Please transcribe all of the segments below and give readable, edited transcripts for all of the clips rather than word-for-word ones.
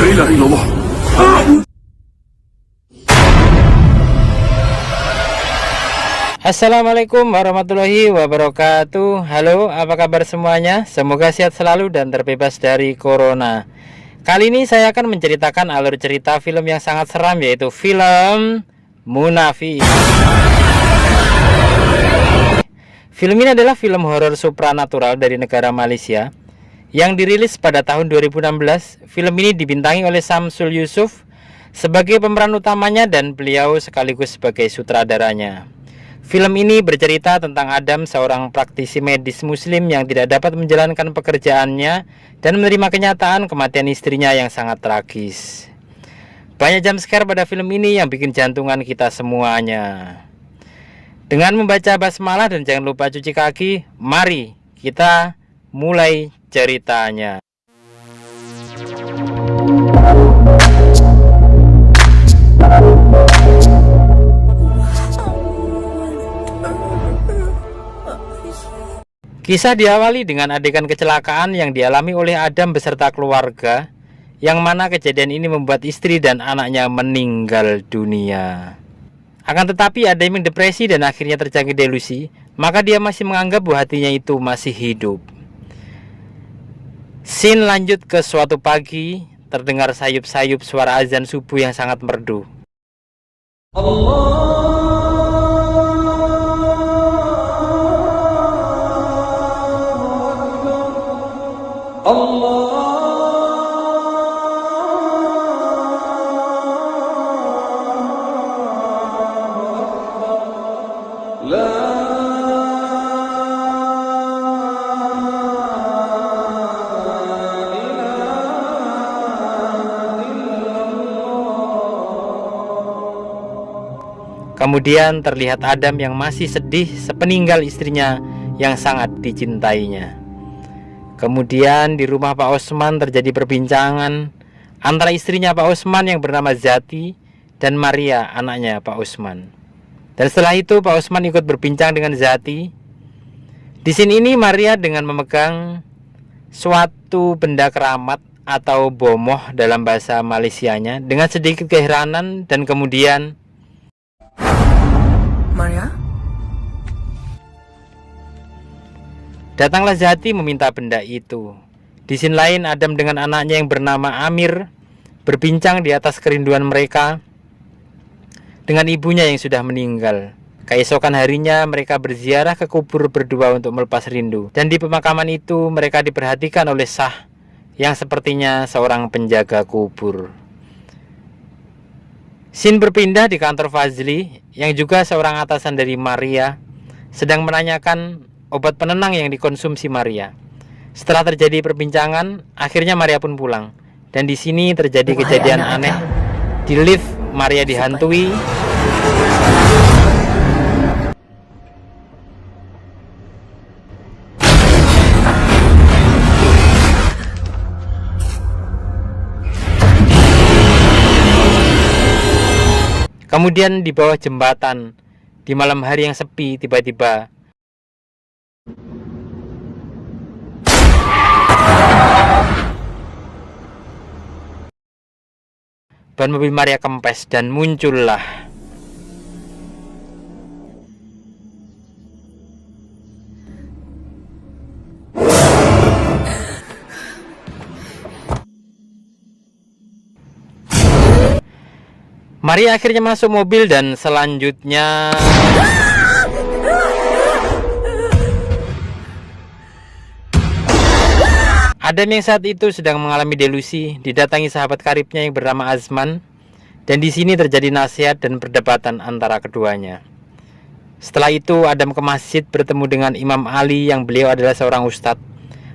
إله إلا الله. Assalamualaikum warahmatullahi wabarakatuh. Halo, apa kabar semuanya? Semoga sehat selalu dan terbebas dari corona. Kali ini saya akan menceritakan alur cerita film yang sangat seram, yaitu film Munafik. Film ini adalah film horor supranatural dari negara Malaysia yang dirilis pada tahun 2016. Film ini dibintangi oleh Samsul Yusuf sebagai pemeran utamanya dan beliau sekaligus sebagai sutradaranya. Film ini bercerita tentang Adam, seorang praktisi medis muslim yang tidak dapat menjalankan pekerjaannya dan menerima kenyataan kematian istrinya yang sangat tragis. Banyak jump scare pada film ini yang bikin jantungan kita semuanya. Dengan membaca basmalah dan jangan lupa cuci kaki, mari kita mulai ceritanya. Kisah diawali dengan adegan kecelakaan yang dialami oleh Adam beserta keluarga, yang mana kejadian ini membuat istri dan anaknya meninggal dunia. Akan tetapi Adam yang depresi dan akhirnya terjangkit delusi, maka dia masih menganggap bahwa hatinya itu masih hidup. Scene lanjut ke suatu pagi, terdengar sayup-sayup suara azan subuh yang sangat merdu. Kemudian terlihat Adam yang masih sedih sepeninggal istrinya yang sangat dicintainya. Kemudian di rumah Pak Osman terjadi perbincangan antara istrinya Pak Osman yang bernama Zati dan Maria, anaknya Pak Osman. Dan setelah itu Pak Osman ikut berbincang dengan Zati. Di sini ini Maria dengan memegang suatu benda keramat atau bomoh dalam bahasa Malaysianya dengan sedikit keheranan, dan kemudian Maria? datanglah Zati meminta benda itu. Di sini lain Adam dengan anaknya yang bernama Amir berbincang di atas kerinduan mereka dengan ibunya yang sudah meninggal. Keesokan harinya mereka berziarah ke kubur berdua untuk melepas rindu. Dan di pemakaman itu mereka diperhatikan oleh Sah yang sepertinya seorang penjaga kubur. Scene berpindah di kantor Fazli yang juga seorang atasan dari Maria sedang menanyakan obat penenang yang dikonsumsi Maria. Setelah terjadi perbincangan, akhirnya Maria pun pulang. Dan di sini terjadi kejadian aneh. Di lift Maria dihantui. Kemudian di bawah jembatan, di malam hari yang sepi, tiba-tiba ban mobil Maria kempes dan muncullah Maria. Akhirnya masuk mobil dan selanjutnya Adam yang saat itu sedang mengalami delusi didatangi sahabat karibnya yang bernama Azman, dan di sini terjadi nasihat dan perdebatan antara keduanya. Setelah itu Adam ke masjid bertemu dengan Imam Ali yang beliau adalah seorang ustadz.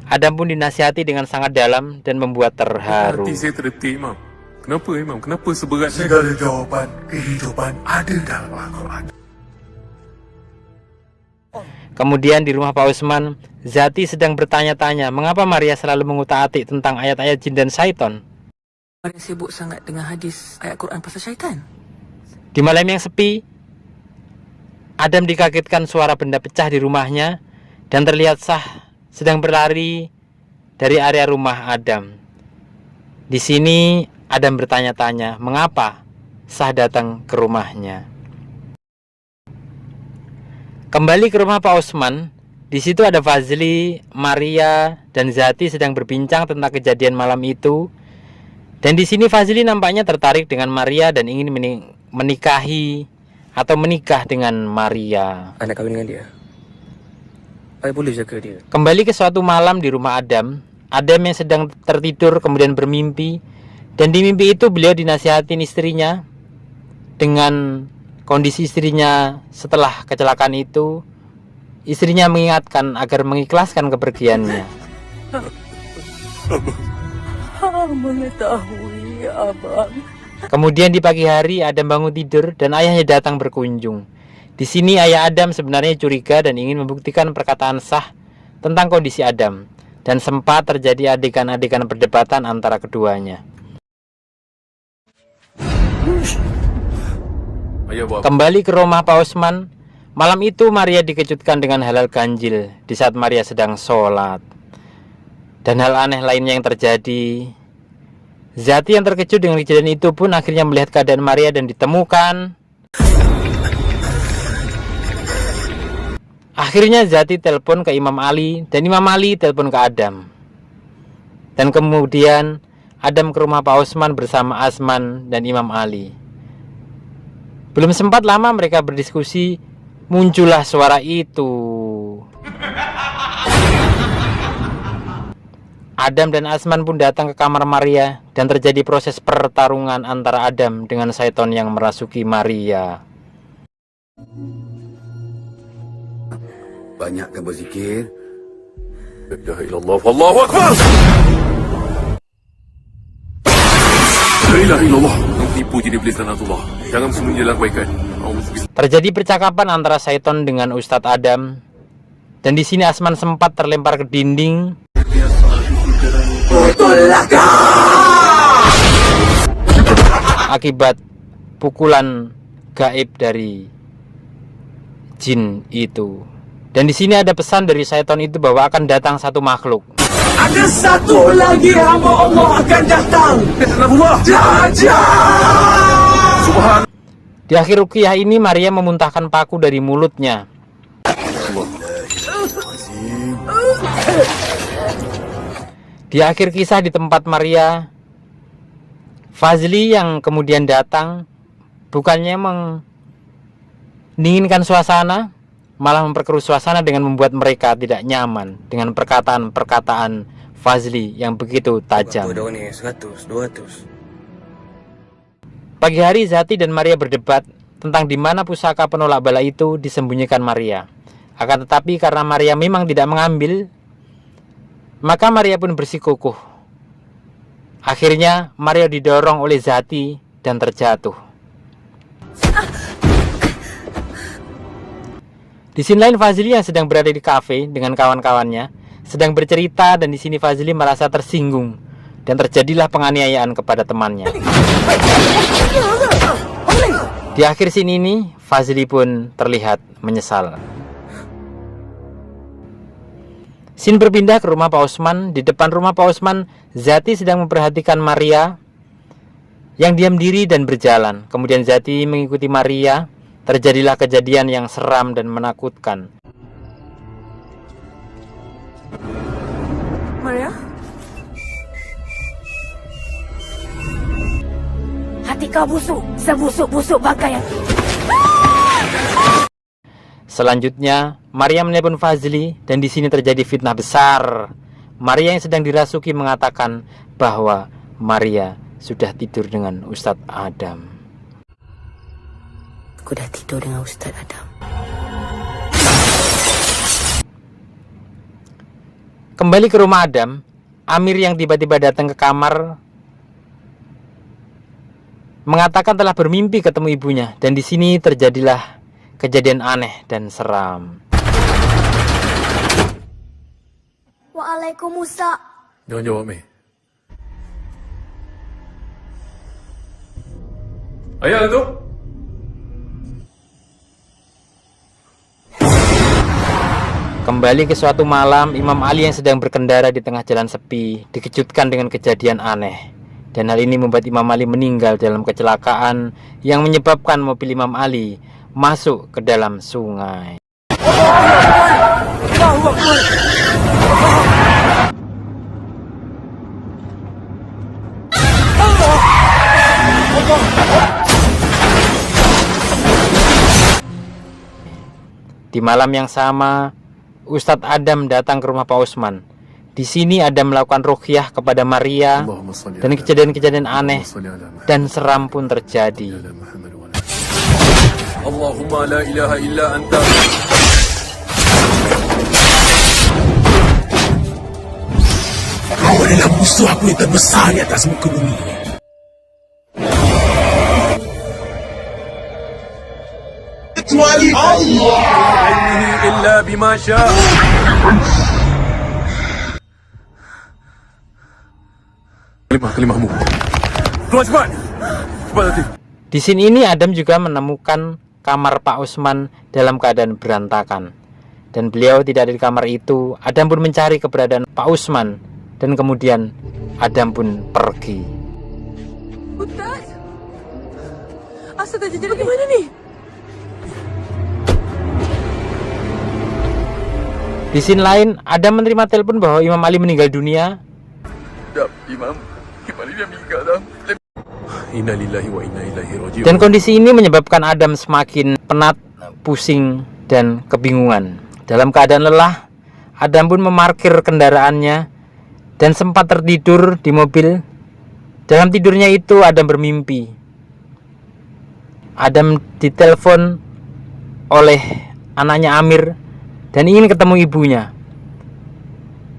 Adam pun dinasihati dengan sangat dalam dan membuat terharu. Hati saya terdetik, Imam. Kenapa, Imam? Kenapa seberat ni? Segala jawapan kehidupan ada dalam Al-Quran. Kemudian di rumah Pak Osman, Zati sedang bertanya-tanya mengapa Maria selalu mengutak-atik tentang ayat-ayat jin dan syaitan. Maria sibuk sangat dengan hadis ayat Quran pasal syaitan. Di malam yang sepi, Adam dikagetkan suara benda pecah di rumahnya dan terlihat Sah sedang berlari dari area rumah Adam. Di sini Adam bertanya-tanya mengapa Sah datang ke rumahnya. Kembali ke rumah Pak Osman. Di situ ada Fazli, Maria, dan Zati sedang berbincang tentang kejadian malam itu. Dan di sini Fazli nampaknya tertarik dengan Maria dan ingin menikahi atau menikah dengan Maria. Anak kahwin dengan dia. Saya boleh jaga dia. Kembali ke suatu malam di rumah Adam. Adam yang sedang tertidur kemudian bermimpi. Dan di mimpi itu beliau dinasihatin istrinya dengan kondisi istrinya setelah kecelakaan itu. Istrinya mengingatkan agar mengikhlaskan kepergiannya. Mengetahui, Abang. Kemudian di pagi hari Adam bangun tidur dan ayahnya datang berkunjung. Di sini ayah Adam sebenarnya curiga dan ingin membuktikan perkataan Sah tentang kondisi Adam. Dan sempat terjadi adegan-adegan perdebatan antara keduanya. Ayah buat apa? Kembali ke rumah Pak Osman. Malam itu Maria dikejutkan dengan hal-hal ganjil di saat Maria sedang sholat. Dan hal aneh lainnya yang terjadi. Zati yang terkejut dengan kejadian itu pun akhirnya melihat keadaan Maria dan ditemukan. Akhirnya Zati telepon ke Imam Ali dan Imam Ali telepon ke Adam. Dan kemudian Adam ke rumah Pak Osman bersama Asman dan Imam Ali. Belum sempat lama mereka berdiskusi, muncullah suara itu. Adam dan Asman pun datang ke kamar Maria dan terjadi proses pertarungan antara Adam dengan Syaiton yang merasuki Maria. Banyakkan berzikir. La ilaha illallah wallahu akbar. La ilaha illallah. Menipu jin iblis lanatullah. Jangan sembunyi dalam kebaikan. Terjadi percakapan antara Syaiton dengan Ustadz Adam. Dan di sini Asman sempat terlempar ke dinding. Akibat pukulan gaib dari jin itu. Dan di sini ada pesan dari Syaiton itu bahwa akan datang satu makhluk. Ada satu lagi hamba Allah akan datang. Subhan. Di akhir ruqyah ini Maria memuntahkan paku dari mulutnya. Di akhir kisah di tempat Maria, Fazli yang kemudian datang bukannya mendinginkan suasana, malah memperkeruh suasana dengan membuat mereka tidak nyaman dengan perkataan-perkataan Fazli yang begitu tajam. Berapa daun ni? 100, 200. Pagi hari Zati dan Maria berdebat tentang di mana pusaka penolak bala itu disembunyikan Maria. Akan tetapi karena Maria memang tidak mengambil, maka Maria pun bersikukuh. Akhirnya Maria didorong oleh Zati dan terjatuh. Di sini lain Fazli yang sedang berada di kafe dengan kawan-kawannya sedang bercerita, dan di sini Fazli merasa tersinggung dan terjadilah penganiayaan kepada temannya. Di akhir scene ini Fazli pun terlihat menyesal. Scene berpindah ke rumah Pak Osman. Di depan rumah Pak Osman, Zati sedang memperhatikan Maria yang diam diri dan berjalan. Kemudian Zati mengikuti Maria. Terjadilah kejadian yang seram dan menakutkan. Maria? Hati kau busuk, sebusuk-busuk bangkai yang... Selanjutnya, Maria menelpon Fazli dan di sini terjadi fitnah besar. Maria yang sedang dirasuki mengatakan bahwa Maria sudah tidur dengan Ustadz Adam. Aku dah tidur dengan Ustaz Adam. Kembali ke rumah Adam, Amir yang tiba-tiba datang ke kamar mengatakan telah bermimpi ketemu ibunya, dan di sini terjadilah kejadian aneh dan seram. Waalaikumsalam. Jangan jawab, Mei. Ayah tu. Kembali ke suatu malam, Imam Ali yang sedang berkendara di tengah jalan sepi dikejutkan dengan kejadian aneh. Dan hal ini membuat Imam Ali meninggal dalam kecelakaan yang menyebabkan mobil Imam Ali masuk ke dalam sungai. Di malam yang sama, Ustadz Adam datang ke rumah Pak Usman. Di sini Adam melakukan ruqyah kepada Maria dan kejadian-kejadian aneh dan seram pun terjadi. Allahumma la ilaha illa anta. Kau adalah musuh aku yang terbesar di atas muka bumi. Kecuali Allah. Ilmihi illa bima syaa. Kelimahmu. Keluar cepat. Cepat hati. Di sini ini Adam juga menemukan kamar Pak Usman dalam keadaan berantakan. Dan beliau tidak ada di kamar itu. Adam pun mencari keberadaan Pak Usman. Dan kemudian Adam pun pergi. Ustaz? Asal terjadi bagaimana ni? Di sini lain, Adam menerima telepon bahwa Imam Ali meninggal dunia. Imam Ali dah meninggal dah. Inna lillahi wa inna ilaihi raji'un. Dan kondisi ini menyebabkan Adam semakin penat, pusing, dan kebingungan. Dalam keadaan lelah, Adam pun memarkir kendaraannya dan sempat tertidur di mobil. Dalam tidurnya itu Adam bermimpi. Adam ditelepon oleh anaknya Amir dan ingin ketemu ibunya.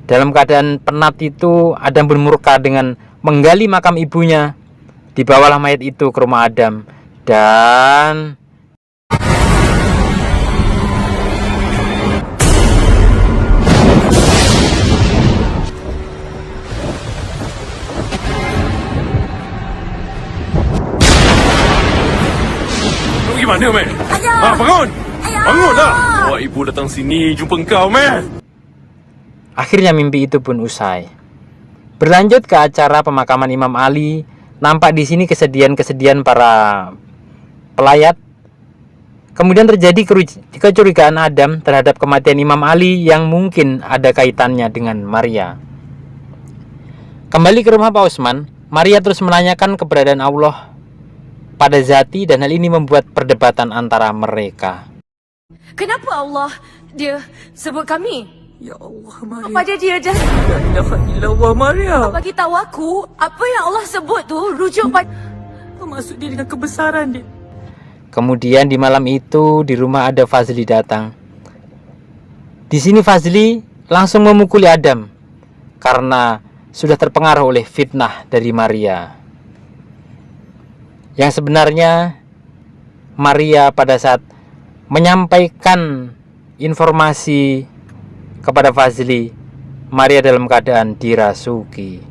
Dalam keadaan penat itu, Adam pun murka dengan menggali makam ibunya. Dibawalah mayat itu ke rumah Adam dan Gimana, Mel? Bangun! Bangunlah! Wah, ibu datang sini jumpa engkau, Mel. akhirnya mimpi itu pun usai. Berlanjut ke acara pemakaman Imam Ali, nampak di sini kesedihan para pelayat. Kemudian terjadi kecurigaan Adam terhadap kematian Imam Ali yang mungkin ada kaitannya dengan Maria. Kembali ke rumah Pak Usman, Maria terus menanyakan keberadaan Allah pada Zati dan hal ini membuat perdebatan antara mereka. Kenapa Allah dia sebut kami? Ya Allah, Maria. Apa dia dah? La ilaha illallah, Maria. Bagi tahu aku, apa yang Allah sebut tu rujuk pada Apa maksud dia dengan kebesaran dia? Kemudian di malam itu di rumah ada Fazli datang. Di sini Fazli langsung memukuli Adam karena sudah terpengaruh oleh fitnah dari Maria. Yang sebenarnya Maria pada saat menyampaikan informasi kepada Fazli, Maria dalam keadaan dirasuki.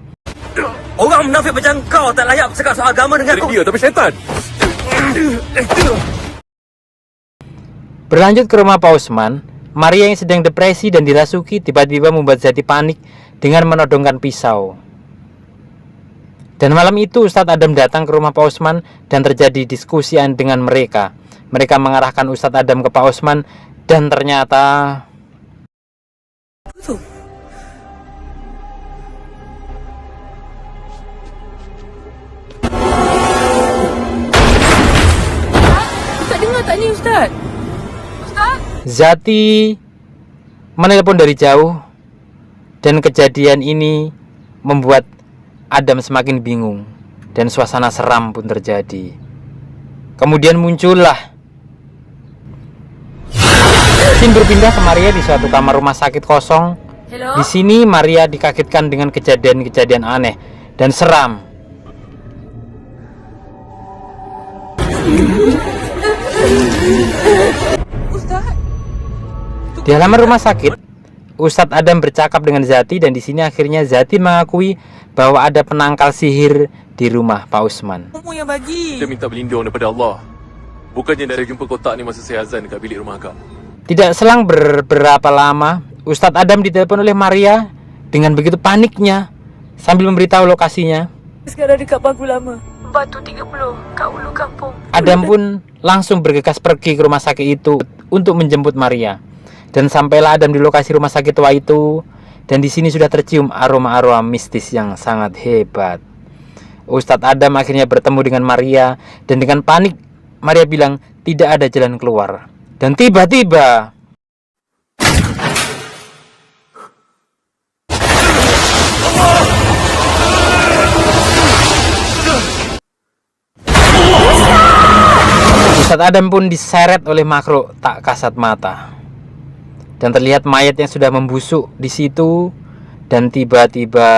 Orang munafik macam kau tak layak bercakap soal agama dengan aku. Dia tapi syaitan. Berlanjut ke rumah Pak Usman, Maria yang sedang depresi dan dirasuki tiba-tiba membuat Zati panik dengan menodongkan pisau. Dan malam itu Ustadz Adam datang ke rumah Pak Usman dan terjadi diskusi dengan mereka. Mereka mengarahkan Ustadz Adam ke Pak Usman dan ternyata Tak dengar tak ni, Ustaz? Ustaz? Zati menelpon dari jauh dan kejadian ini membuat Adam semakin bingung dan suasana seram pun terjadi. Kemudian muncullah scene berpindah ke Maria di suatu kamar rumah sakit kosong. Hello? Di sini Maria dikagetkan dengan kejadian-kejadian aneh dan seram. Ustaz? Di halaman rumah sakit, Ustadz Adam bercakap dengan Zati dan di sini akhirnya Zati mengakui bahwa ada penangkal sihir di rumah Pak Usman. Kamu yang bagi. Kita minta berlindung daripada Allah. Bukannya dari jumpa kotak ni masa saya azan dekat bilik rumah akak. Tidak selang beberapa lama, Ustadz Adam ditelepon oleh Maria dengan begitu paniknya sambil memberitahu lokasinya. Sekarang dekat Bangku Lama. Batu 30, kat Ulu Kampung. Adam pun langsung bergegas pergi ke rumah sakit itu untuk menjemput Maria. Dan sampailah Adam di lokasi rumah sakit tua itu, dan di sini sudah tercium aroma-aroma mistis yang sangat hebat. Ustadz Adam akhirnya bertemu dengan Maria, dan dengan panik Maria bilang tidak ada jalan keluar. Dan tiba-tiba Ustadz Adam pun diseret oleh makhluk tak kasat mata. Dan terlihat mayat yang sudah membusuk di situ. Dan tiba-tiba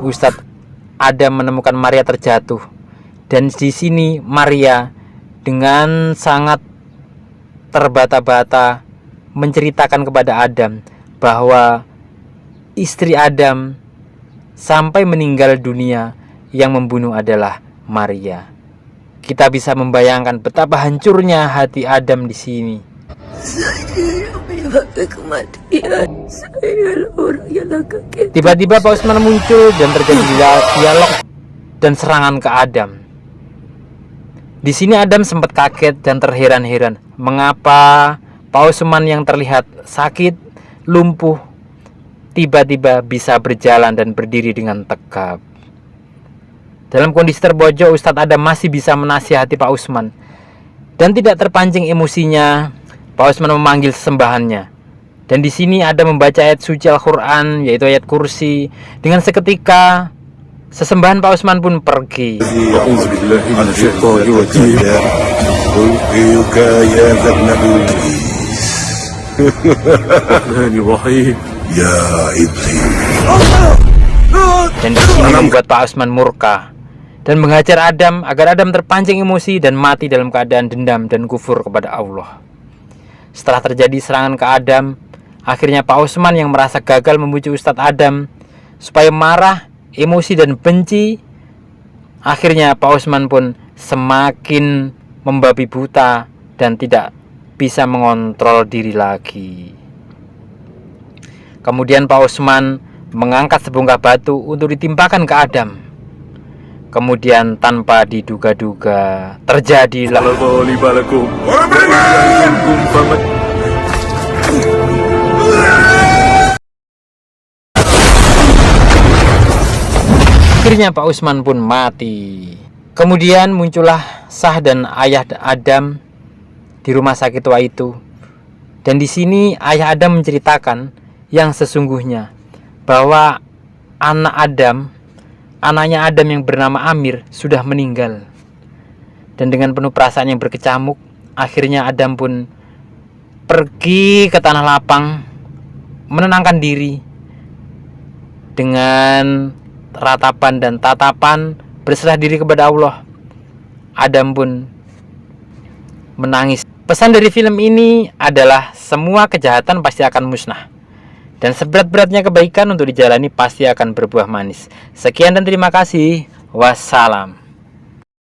Ustadz Adam menemukan Maria terjatuh. Dan di sini Maria dengan sangat terbata-bata menceritakan kepada Adam bahwa istri Adam sampai meninggal dunia yang membunuh adalah Maria. Kita bisa membayangkan betapa hancurnya hati Adam di sini. Saya menyebabkan kematian. Saya orang yang kaget. Tiba-tiba Pak Usman muncul dan terjadi dialog dan serangan ke Adam. Di sini Adam sempat kaget dan terheran-heran mengapa Pak Usman yang terlihat sakit, lumpuh, tiba-tiba bisa berjalan dan berdiri dengan tegap. Dalam kondisi terbojok, Ustadz Adam masih bisa menasihati Pak Usman. Dan tidak terpancing emosinya, Pak Usman memanggil sesembahannya. Dan di sini ada membaca ayat suci Al-Quran, yaitu ayat kursi. Dengan seketika, sesembahan Pak Usman pun pergi. Dan di sini membuat Pak Usman murka dan menghajar Adam agar Adam terpancing emosi dan mati dalam keadaan dendam dan kufur kepada Allah. Setelah terjadi serangan ke Adam, akhirnya Pak Usman yang merasa gagal membujuk Ustadz Adam supaya marah, emosi dan benci. Akhirnya Pak Usman pun semakin membabi buta dan tidak bisa mengontrol diri lagi. Kemudian Pak Usman mengangkat sebongkah batu untuk ditimpakan ke Adam. Kemudian tanpa diduga-duga terjadilah akhirnya Pak Usman pun mati. Kemudian muncullah Sah dan ayah Adam di rumah sakit tua itu. Dan di sini ayah Adam menceritakan yang sesungguhnya, bahwa anaknya Adam yang bernama Amir sudah meninggal. Dan dengan penuh perasaan yang berkecamuk, akhirnya Adam pun pergi ke tanah lapang, menenangkan diri dengan ratapan dan tatapan berserah diri kepada Allah. Adam pun menangis. Pesan dari film ini adalah semua kejahatan pasti akan musnah, dan seberat-beratnya kebaikan untuk dijalani pasti akan berbuah manis. Sekian dan terima kasih. Wassalam.